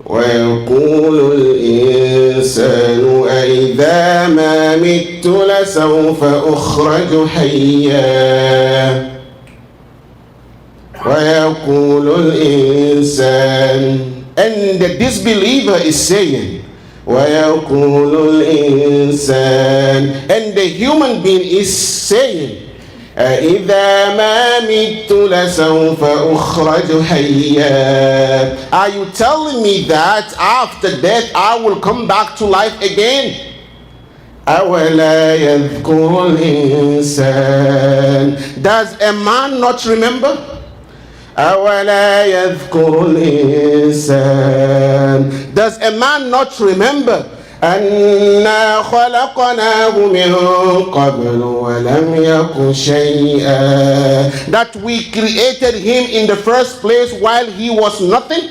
ويقول الإنسان أإذا ما مت لسوف أخرج حيا ويقول الإنسان, and the disbeliever is saying ويقول الإنسان, and the human being is saying أإذا ما مت لسوف أخرج حيا, are you telling me that after death I will come back to life again? أولا يذكر الإنسان, does a man not remember? أولا يذكر الإنسان, does a man not remember أنا خلقناه من قبل ولم يك شيئا, that we created him in the first place while he was nothing?